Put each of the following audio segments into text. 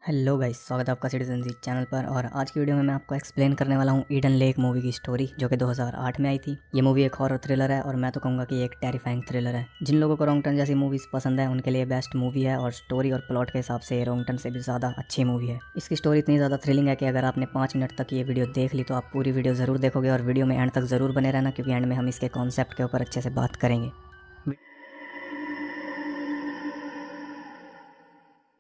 Hello guys, स्वागत है आपका सिटीजन जी चैनल पर। और आज की वीडियो में मैं आपको एक्सप्लेन करने वाला हूँ ईडन लेक मूवी की स्टोरी, जो कि 2008 में आई थी। ये मूवी एक हॉरर थ्रिलर है और मैं तो कहूँगा कि एक टेरिफाइंग थ्रिलर है। जिन लोगों को रॉन्ग टर्न जैसी मूवीज पसंद है उनके लिए बेस्ट मूवी है, और स्टोरी और प्लॉट के हिसाब से रॉन्ग टर्न से भी ज़्यादा अच्छी मूवी है। इसकी स्टोरी इतनी ज़्यादा थ्रिलिंग है कि अगर आपने 5 मिनट तक ये वीडियो देख ली तो आप पूरी वीडियो ज़रूर देखोगे, और वीडियो में एंड तक ज़रूर बने रहना, क्योंकि एंड में हम इसके कॉन्सेप्ट के ऊपर अच्छे से बात करेंगे।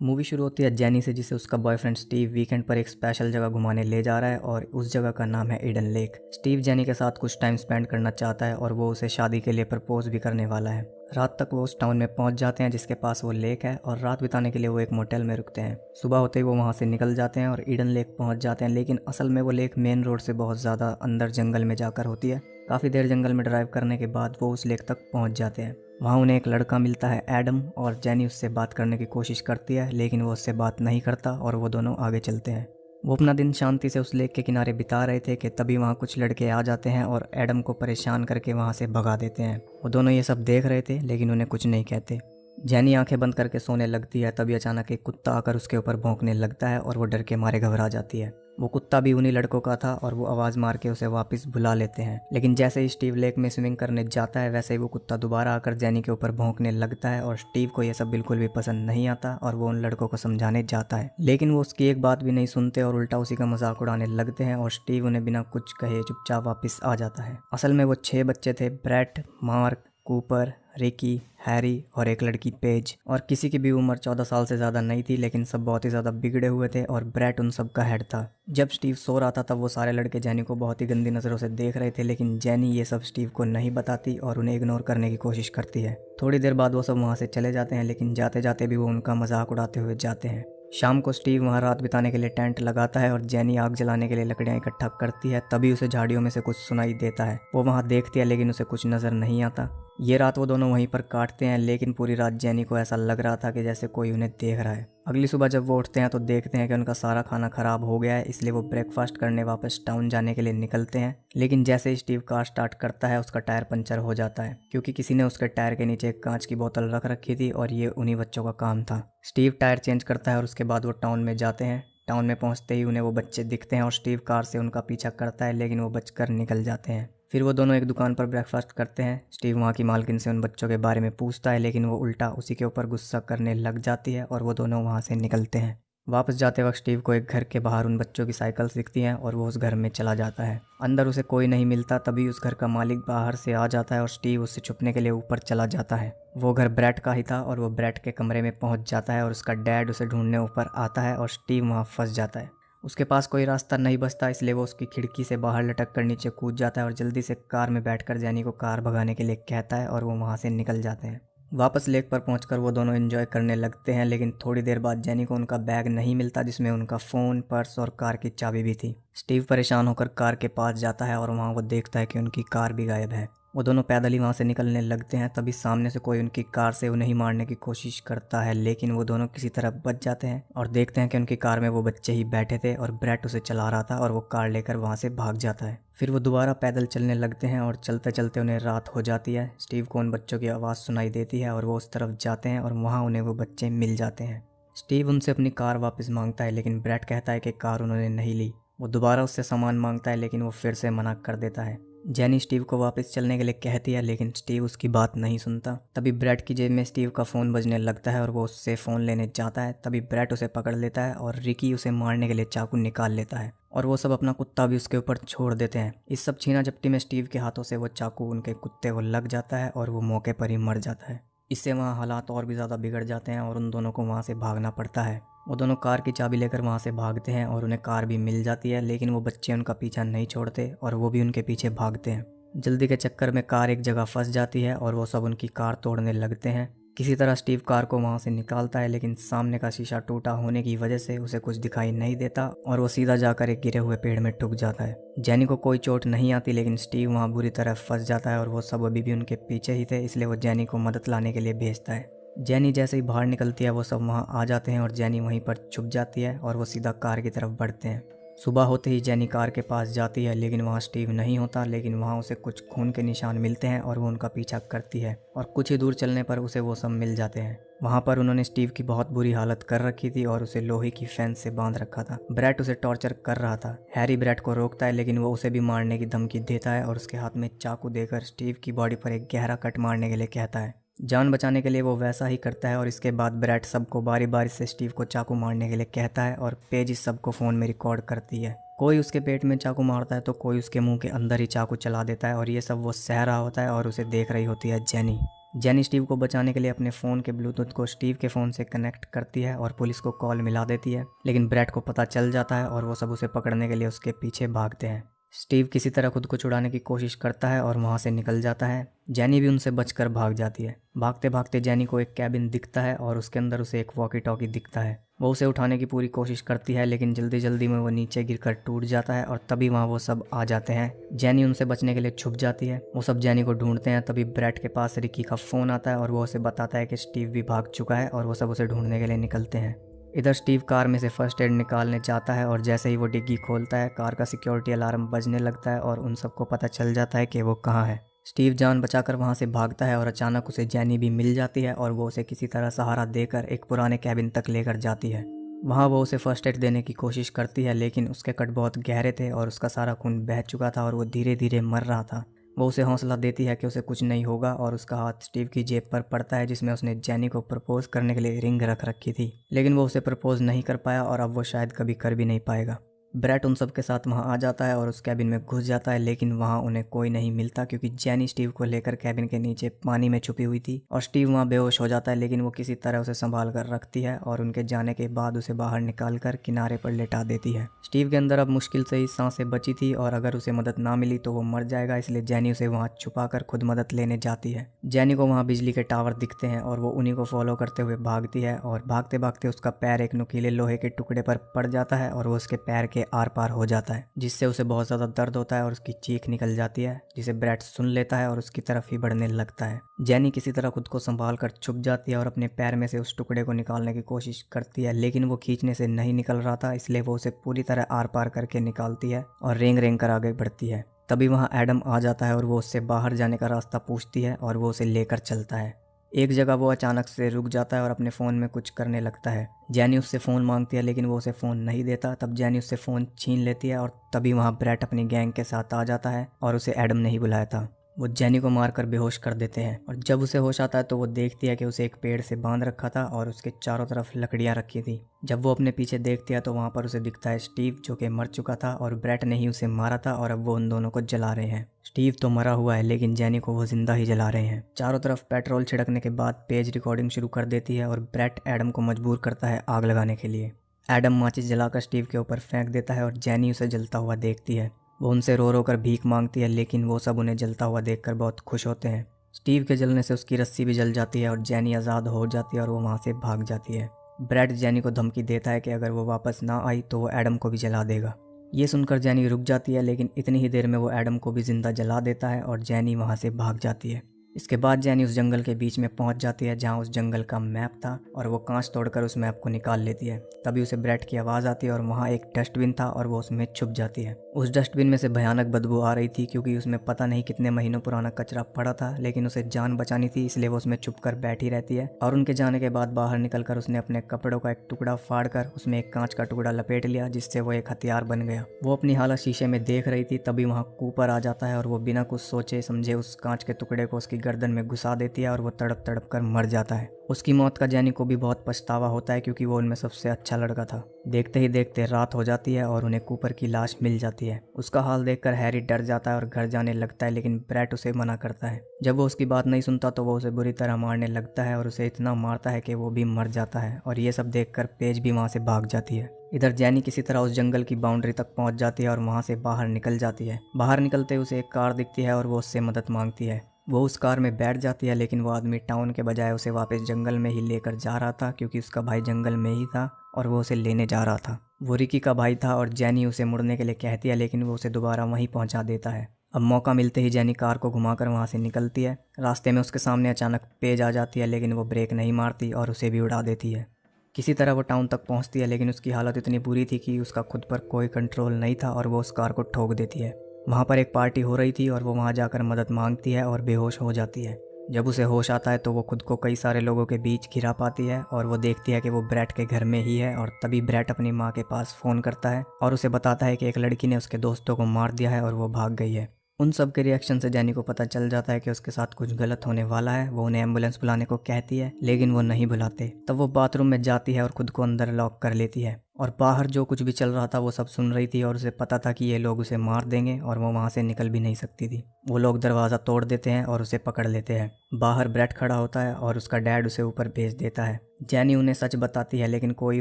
मूवी शुरू होती है जेनी से, जिसे उसका बॉयफ्रेंड स्टीव वीकेंड पर एक स्पेशल जगह घुमाने ले जा रहा है, और उस जगह का नाम है ईडन लेक। स्टीव जेनी के साथ कुछ टाइम स्पेंड करना चाहता है और वो उसे शादी के लिए प्रपोज भी करने वाला है। रात तक वो उस टाउन में पहुंच जाते हैं जिसके पास वो लेक है, और रात बिताने के लिए वो एक मोटेल में रुकते हैं। सुबह होते ही वो वहां से निकल जाते हैं और ईडन लेक पहुंच जाते हैं, लेकिन असल में वो लेक मेन रोड से बहुत ज़्यादा अंदर जंगल में जाकर होती है। काफ़ी देर जंगल में ड्राइव करने के बाद वो उस लेक तक पहुंच जाते हैं। वहाँ उन्हें एक लड़का मिलता है एडम, और जेनी उससे बात करने की कोशिश करती है, लेकिन वो उससे बात नहीं करता और वो दोनों आगे चलते हैं। वो अपना दिन शांति से उस लेक के किनारे बिता रहे थे कि तभी वहाँ कुछ लड़के आ जाते हैं और एडम को परेशान करके वहाँ से भगा देते हैं। वो दोनों ये सब देख रहे थे लेकिन उन्हें कुछ नहीं कहते। जेनी आंखें बंद करके सोने लगती है, तभी अचानक एक कुत्ता आकर उसके ऊपर भौंकने लगता है और वो डर के मारे घबरा जाती है। वो कुत्ता भी उन्हीं लड़कों का था और वो आवाज़ मार के उसे वापस बुला लेते हैं, लेकिन जैसे ही स्टीव लेक में स्विमिंग करने जाता है वैसे ही वो कुत्ता दोबारा आकर जेनी के ऊपर भौंकने लगता है। और स्टीव को यह सब बिल्कुल भी पसंद नहीं आता और वो उन लड़कों को समझाने जाता है, लेकिन वो उसकी एक बात भी नहीं सुनते और उल्टा उसी का मजाक उड़ाने लगते हैं, और स्टीव उन्हें बिना कुछ कहे चुपचाप वापस आ जाता है। असल में वो 6 बच्चे थे, brat, mark, Cooper, Ricky, Harry और एक लड़की पेज। और किसी की भी उम्र 14 साल से ज़्यादा नहीं थी, लेकिन सब बहुत ही ज़्यादा बिगड़े हुए थे और ब्रैट उन सब का हेड था। जब स्टीव सो रहा था तब वो सारे लड़के जेनी को बहुत ही गंदी नज़रों से देख रहे थे, लेकिन जेनी ये सब स्टीव को नहीं बताती और उन्हें इग्नोर करने की कोशिश करती है। थोड़ी देर बाद वो सब वहाँ से चले जाते हैं, लेकिन जाते जाते भी वो उनका मजाक उड़ाते हुए जाते हैं। शाम को स्टीव वहाँ रात बिताने के लिए टेंट लगाता है और जेनी आग जलाने के लिए लकड़ियाँ इकट्ठा करती है। तभी उसे झाड़ियों में से कुछ सुनाई देता है। वो वहाँ देखती है लेकिन उसे कुछ नज़र नहीं आता। ये रात वो दोनों वहीं पर काटते हैं, लेकिन पूरी रात जेनी को ऐसा लग रहा था कि जैसे कोई उन्हें देख रहा है। अगली सुबह जब वो उठते हैं तो देखते हैं कि उनका सारा खाना खराब हो गया है, इसलिए वो ब्रेकफास्ट करने वापस टाउन जाने के लिए निकलते हैं। लेकिन जैसे ही स्टीव कार स्टार्ट करता है उसका टायर पंचर हो जाता है, क्योंकि किसी ने उसके टायर के नीचे एक कांच की बोतल रख रखी थी और ये उन्हीं बच्चों का काम था। स्टीव टायर चेंज करता है और उसके बाद वो टाउन में जाते हैं। टाउन में पहुंचते ही उन्हें वो बच्चे दिखते हैं और स्टीव कार से उनका पीछा करता है, लेकिन वो बचकर निकल जाते हैं। फिर वो दोनों एक दुकान पर ब्रेकफास्ट करते हैं। स्टीव वहाँ की मालकिन से उन बच्चों के बारे में पूछता है, लेकिन वो उल्टा उसी के ऊपर गुस्सा करने लग जाती है और वो दोनों वहाँ से निकलते हैं। वापस जाते वक्त स्टीव को एक घर के बाहर उन बच्चों की साइकिल्स दिखती हैं और वो उस घर में चला जाता है। अंदर उसे कोई नहीं मिलता, तभी उस घर का मालिक बाहर से आ जाता है और स्टीव उससे छुपने के लिए ऊपर चला जाता है। वो घर ब्रैट का ही था और वो ब्रैट के कमरे में पहुंच जाता है और उसका डैड उसे ढूंढने ऊपर आता है और स्टीव वहाँ फंस जाता है। उसके पास कोई रास्ता नहीं बचता, इसलिए वो उसकी खिड़की से बाहर लटक कर नीचे कूद जाता है और जल्दी से कार में बैठकर जेनी को कार भगाने के लिए कहता है और वो वहाँ से निकल जाते हैं। वापस लेक पर पहुंचकर वो दोनों एंजॉय करने लगते हैं, लेकिन थोड़ी देर बाद जेनी को उनका बैग नहीं मिलता, जिसमें उनका फ़ोन, पर्स और कार की चाबी भी थी। स्टीव परेशान होकर कार के पास जाता है और वहाँ वो देखता है कि उनकी कार भी गायब है। वो दोनों पैदल ही वहाँ से निकलने लगते हैं, तभी सामने से कोई उनकी कार से उन्हें ही मारने की कोशिश करता है, लेकिन वो दोनों किसी तरह बच जाते हैं और देखते हैं कि उनकी कार में वो बच्चे ही बैठे थे और ब्रैट उसे चला रहा था और वो कार लेकर वहाँ से भाग जाता है। फिर वो दोबारा पैदल चलने लगते हैं और चलते चलते उन्हें रात हो जाती है। स्टीव को उन बच्चों की आवाज़ सुनाई देती है और वो उस तरफ जाते हैं और वहाँ उन्हें वो बच्चे मिल जाते हैं। स्टीव उनसे अपनी कार वापस मांगता है, लेकिन ब्रैट कहता है कि कार उन्होंने नहीं ली। वो दोबारा उससे सामान मांगता है, लेकिन वो फिर से मना कर देता है। जेनी स्टीव को वापस चलने के लिए कहती है, लेकिन स्टीव उसकी बात नहीं सुनता। तभी ब्रैट की जेब में स्टीव का फ़ोन बजने लगता है और वो उससे फ़ोन लेने जाता है। तभी ब्रैट उसे पकड़ लेता है और रिकी उसे मारने के लिए चाकू निकाल लेता है और वो सब अपना कुत्ता भी उसके ऊपर छोड़ देते हैं। इस सब छीना झपटी में स्टीव के हाथों से वो चाकू उनके कुत्ते को लग जाता है और वो मौके पर ही मर जाता है। इससे वहाँ हालात और भी ज़्यादा बिगड़ जाते हैं और उन दोनों को वहाँ से भागना पड़ता है। वो दोनों कार की चाबी लेकर वहाँ से भागते हैं और उन्हें कार भी मिल जाती है, लेकिन वो बच्चे उनका पीछा नहीं छोड़ते और वो भी उनके पीछे भागते हैं। जल्दी के चक्कर में कार एक जगह फंस जाती है और वो सब उनकी कार तोड़ने लगते हैं। किसी तरह स्टीव कार को वहाँ से निकालता है, लेकिन सामने का शीशा टूटा होने की वजह से उसे कुछ दिखाई नहीं देता और वो सीधा जाकर एक गिरे हुए पेड़ में ठुक जाता है। जेनी को कोई चोट नहीं आती, लेकिन स्टीव वहाँ बुरी तरह फंस जाता है और वो सब अभी भी उनके पीछे ही थे, इसलिए वो जेनी को मदद लाने के लिए भेजता है। जेनी जैसे ही बाहर निकलती है वो सब वहाँ आ जाते हैं और जेनी वहीं पर छुप जाती है और वो सीधा कार की तरफ बढ़ते हैं। सुबह होते ही जेनी कार के पास जाती है, लेकिन वहाँ स्टीव नहीं होता। लेकिन वहाँ उसे कुछ खून के निशान मिलते हैं और वो उनका पीछा करती है और कुछ ही दूर चलने पर उसे वो सब मिल जाते हैं। वहाँ पर उन्होंने स्टीव की बहुत बुरी हालत कर रखी थी और उसे लोहे की फेंस से बांध रखा था। ब्रैट उसे टॉर्चर कर रहा था। हैरी ब्रैट को रोकता है, लेकिन वो उसे भी मारने की धमकी देता है और उसके हाथ में चाकू देकर स्टीव की बॉडी पर एक गहरा कट मारने के लिए कहता है। जान बचाने के लिए वो वैसा ही करता है और इसके बाद ब्रैट सबको बारी बारी से स्टीव को चाकू मारने के लिए कहता है और पेज इस सबको फ़ोन में रिकॉर्ड करती है। कोई उसके पेट में चाकू मारता है तो कोई उसके मुंह के अंदर ही चाकू चला देता है और ये सब वो सह रहा होता है और उसे देख रही होती है जेनी। जेनी स्टीव को बचाने के लिए अपने फ़ोन के ब्लूटूथ को स्टीव के फ़ोन से कनेक्ट करती है और पुलिस को कॉल मिला देती है, लेकिन ब्रैट को पता चल जाता है और वो सब उसे पकड़ने के लिए उसके पीछे भागते हैं। स्टीव किसी तरह खुद को छुड़ाने की कोशिश करता है और वहाँ से निकल जाता है। जेनी भी उनसे बचकर भाग जाती है। भागते भागते जेनी को एक कैबिन दिखता है और उसके अंदर उसे एक वॉकी टॉकी दिखता है। वो उसे उठाने की पूरी कोशिश करती है, लेकिन जल्दी जल्दी में वो नीचे गिरकर टूट जाता है और तभी वहाँ वो सब आ जाते हैं। जेनी उनसे बचने के लिए छुप जाती है। वो सब जेनी को ढूंढते हैं। तभी ब्रैट के पास रिकी का फ़ोन आता है और वो उसे बताता है कि स्टीव भी भाग चुका है और वो सब उसे ढूंढने के लिए निकलते हैं। इधर स्टीव कार में से फर्स्ट एड निकालने जाता है और जैसे ही वो डिग्गी खोलता है, कार का सिक्योरिटी अलार्म बजने लगता है और उन सबको पता चल जाता है कि वो कहाँ है। स्टीव जान बचाकर वहाँ से भागता है और अचानक उसे जेनी भी मिल जाती है और वो उसे किसी तरह सहारा देकर एक पुराने कैबिन तक लेकर जाती है। वहाँ वो उसे फर्स्ट एड देने की कोशिश करती है, लेकिन उसके कट बहुत गहरे थे और उसका सारा खून बह चुका था और वो धीरे धीरे मर रहा था। वो उसे हौसला देती है कि उसे कुछ नहीं होगा और उसका हाथ स्टीव की जेब पर पड़ता है, जिसमें उसने जेनी को प्रपोज करने के लिए रिंग रख रखी थी, लेकिन वो उसे प्रपोज नहीं कर पाया और अब वो शायद कभी कर भी नहीं पाएगा। ब्रैट उन सब के साथ वहाँ आ जाता है और उस कैबिन में घुस जाता है, लेकिन वहाँ उन्हें कोई नहीं मिलता क्योंकि जेनी स्टीव को लेकर कैबिन के नीचे पानी में छुपी हुई थी और स्टीव वहाँ बेहोश हो जाता है, लेकिन वो किसी तरह उसे संभाल कर रखती है और उनके जाने के बाद उसे बाहर निकाल कर किनारे पर लेटा देती है। स्टीव के अंदर अब मुश्किल से ही सांसें बची थी और अगर उसे मदद ना मिली तो वो मर जाएगा, इसलिए जेनी उसे वहाँ छुपा कर खुद मदद लेने जाती है। जेनी को वहाँ बिजली के टावर दिखते हैं और वो उन्हीं को फॉलो करते हुए भागती है और भागते भागते उसका पैर एक नुकीले लोहे के टुकड़े पर पड़ जाता है और वो उसके पैर के आर पार हो जाता है, जिससे उसे बहुत ज़्यादा दर्द होता है और उसकी चीख निकल जाती है, जिसे ब्रैट सुन लेता है और उसकी तरफ ही बढ़ने लगता है। जेनी किसी तरह खुद को संभाल कर छुप जाती है और अपने पैर में से उस टुकड़े को निकालने की कोशिश करती है, लेकिन वो खींचने से नहीं निकल रहा था, इसलिए वो उसे पूरी तरह आर पार करके निकालती है और रेंग रेंग कर आगे बढ़ती है। तभी वहाँ एडम आ जाता है और वो उससे बाहर जाने का रास्ता पूछती है और वो उसे लेकर चलता है। एक जगह वो अचानक से रुक जाता है और अपने फ़ोन में कुछ करने लगता है। जेनी उससे फ़ोन मांगती है, लेकिन वो उसे फ़ोन नहीं देता। तब जेनी उससे फ़ोन छीन लेती है और तभी वहाँ ब्रैट अपनी गैंग के साथ आ जाता है और उसे एडम नहीं बुलाया था। वो जेनी को मारकर बेहोश कर देते हैं और जब उसे होश आता है तो वो देखती है कि उसे एक पेड़ से बांध रखा था और उसके चारों तरफ लकड़ियाँ रखी थी। जब वो अपने पीछे देखती है तो वहाँ पर उसे दिखता है स्टीव, जो कि मर चुका था और ब्रैट ने ही उसे मारा था और अब वो उन दोनों को जला रहे हैं। स्टीव तो मरा हुआ है, लेकिन जेनी को वो जिंदा ही जला रहे हैं। चारों तरफ पेट्रोल छिड़कने के बाद पेज रिकॉर्डिंग शुरू कर देती है और ब्रैट एडम को मजबूर करता है आग लगाने के लिए। एडम माचिस जलाकर स्टीव के ऊपर फेंक देता है और जेनी उसे जलता हुआ देखती है। वो उनसे रो रो कर भीख मांगती है, लेकिन वो सब उन्हें जलता हुआ देखकर बहुत खुश होते हैं। स्टीव के जलने से उसकी रस्सी भी जल जाती है और जेनी आज़ाद हो जाती है और वो वहाँ से भाग जाती है। ब्रैट जेनी को धमकी देता है कि अगर वो वापस ना आई तो वो एडम को भी जला देगा। ये सुनकर जेनी रुक जाती है, लेकिन इतनी ही देर में वो एडम को भी जिंदा जला देता है और जेनी वहाँ से भाग जाती है। इसके बाद जेनी उस जंगल के बीच में पहुंच जाती है जहां उस जंगल का मैप था और वो कांच तोड़कर उस मैप को निकाल लेती है। तभी उसे ब्रैट की आवाज़ आती है और वहां एक डस्टबिन था और वो उसमें छुप जाती है। उस डस्टबिन में से भयानक बदबू आ रही थी क्योंकि उसमें पता नहीं कितने महीनों पुराना कचरा पड़ा था, लेकिन उसे जान बचानी थी, इसलिए वो उसमें छुप कर बैठी रहती है। और उनके जाने के बाद बाहर निकलकर उसने अपने कपड़ों का एक टुकड़ा फाड़ कर उसमें एक कांच का टुकड़ा लपेट लिया, जिससे वो एक हथियार बन गया। वो अपनी हालत शीशे में देख रही थी, तभी वहाँ कूपर आ जाता है और वो बिना कुछ सोचे समझे उस कांच के टुकड़े को उसकी गर्दन में घुसा देती है और वो तड़प तड़प कर मर जाता है। उसकी मौत का जेनी को भी बहुत पछतावा होता है क्योंकि वो उनमें सबसे अच्छा लड़का था। देखते ही देखते रात हो जाती है और उन्हें कूपर की लाश मिल जाती है। उसका हाल देखकर हैरी डर जाता है और घर जाने लगता है, लेकिन ब्रैट उसे मना करता है। जब वो उसकी बात नहीं सुनता तो वो उसे बुरी तरह मारने लगता है और उसे इतना मारता है कि वो भी मर जाता है और ये सब देखकर पेज भी वहाँ से भाग जाती है। इधर जेनी किसी तरह उस जंगल की बाउंड्री तक पहुँच जाती है और वहाँ से बाहर निकल जाती है। बाहर निकलते उसे एक कार दिखती है और वो उससे मदद मांगती है। वो उस कार में बैठ जाती है, लेकिन वो आदमी टाउन के बजाय उसे वापस जंगल में ही लेकर जा रहा था क्योंकि उसका भाई जंगल में ही था और वो उसे लेने जा रहा था। वो रिकी का भाई था और जेनी उसे मुड़ने के लिए कहती है, लेकिन वो उसे दोबारा वहीं पहुंचा देता है। अब मौका मिलते ही जेनी कार को घुमाकर वहां से निकलती है। रास्ते में उसके सामने अचानक पेज आ जाती है, लेकिन वो ब्रेक नहीं मारती और उसे भी उड़ा देती है। किसी तरह वो टाउन तक पहुंचती है, लेकिन उसकी हालत इतनी बुरी थी कि उसका खुद पर कोई कंट्रोल नहीं था और वो उस कार को ठोक देती है। वहाँ पर एक पार्टी हो रही थी और वो वहाँ जाकर मदद मांगती है और बेहोश हो जाती है। जब उसे होश आता है तो वो खुद को कई सारे लोगों के बीच घिरा पाती है और वो देखती है कि वो ब्रैट के घर में ही है। और तभी ब्रैट अपनी माँ के पास फ़ोन करता है और उसे बताता है कि एक लड़की ने उसके दोस्तों को मार दिया है और वो भाग गई है। उन सब के रिएक्शन से जैनी को पता चल जाता है कि उसके साथ कुछ गलत होने वाला है। वो उन्हें एम्बुलेंस बुलाने को कहती है, लेकिन वो नहीं बुलाते। तब वो बाथरूम में जाती है और खुद को अंदर लॉक कर लेती है। और बाहर जो कुछ भी चल रहा था वो सब सुन रही थी और उसे पता था कि ये लोग उसे मार देंगे और वो वहाँ से निकल भी नहीं सकती थी। वो लोग दरवाज़ा तोड़ देते हैं और उसे पकड़ लेते हैं। बाहर ब्रैट खड़ा होता है और उसका डैड उसे ऊपर भेज देता है। जैनी उन्हें सच बताती है, लेकिन कोई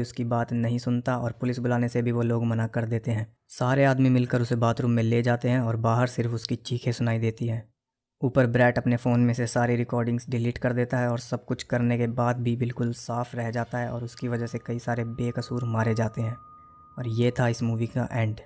उसकी बात नहीं सुनता और पुलिस बुलाने से भी वो लोग मना कर देते हैं। सारे आदमी मिलकर उसे बाथरूम में ले जाते हैं और बाहर सिर्फ उसकी चीखें सुनाई देती हैं। ऊपर ब्रैट अपने फ़ोन में से सारी रिकॉर्डिंग्स डिलीट कर देता है और सब कुछ करने के बाद भी बिल्कुल साफ रह जाता है और उसकी वजह से कई सारे बेकसूर मारे जाते हैं। और ये था इस मूवी का एंड।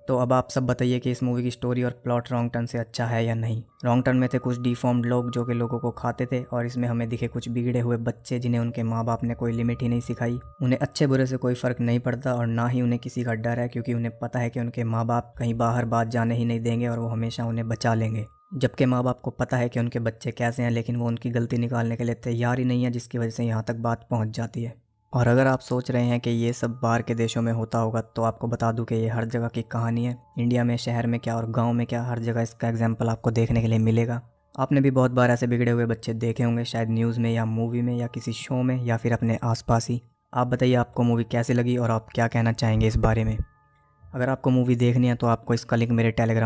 तो अब आप सब बताइए कि इस मूवी की स्टोरी और प्लॉट रॉन्ग टर्न से अच्छा है या नहीं। रॉन्ग टर्न में थे कुछ डिफॉर्म्ड लोग जो कि लोगों को खाते थे, और इसमें हमें दिखे कुछ बिगड़े हुए बच्चे जिन्हें उनके माँ बाप ने कोई लिमिट ही नहीं सिखाई। उन्हें अच्छे बुरे से कोई फ़र्क नहीं पड़ता और ना ही उन्हें किसी का डर है, क्योंकि उन्हें पता है कि उनके माँ बाप कहीं बाहर बात जाने ही नहीं देंगे और वो हमेशा उन्हें बचा लेंगे। जबकि माँ बाप को पता है कि उनके बच्चे कैसे हैं, लेकिन वो उनकी गलती निकालने के लिए तैयार ही नहीं है, जिसकी वजह से यहाँ तक बात पहुँच जाती है। और अगर आप सोच रहे हैं कि ये सब बाहर के देशों में होता होगा, तो आपको बता दूं कि ये हर जगह की कहानी है। इंडिया में शहर में क्या और गांव में क्या, हर जगह इसका एग्जाम्पल आपको देखने के लिए मिलेगा। आपने भी बहुत बार ऐसे बिगड़े हुए बच्चे देखे होंगे, शायद न्यूज़ में या मूवी में या किसी शो में या फिर अपने आसपास ही। आप बताइए आपको मूवी कैसी लगी और आप क्या कहना चाहेंगे इस बारे में। अगर आपको मूवी देखनी है तो आपको इसका लिंक मेरे टेलीग्राम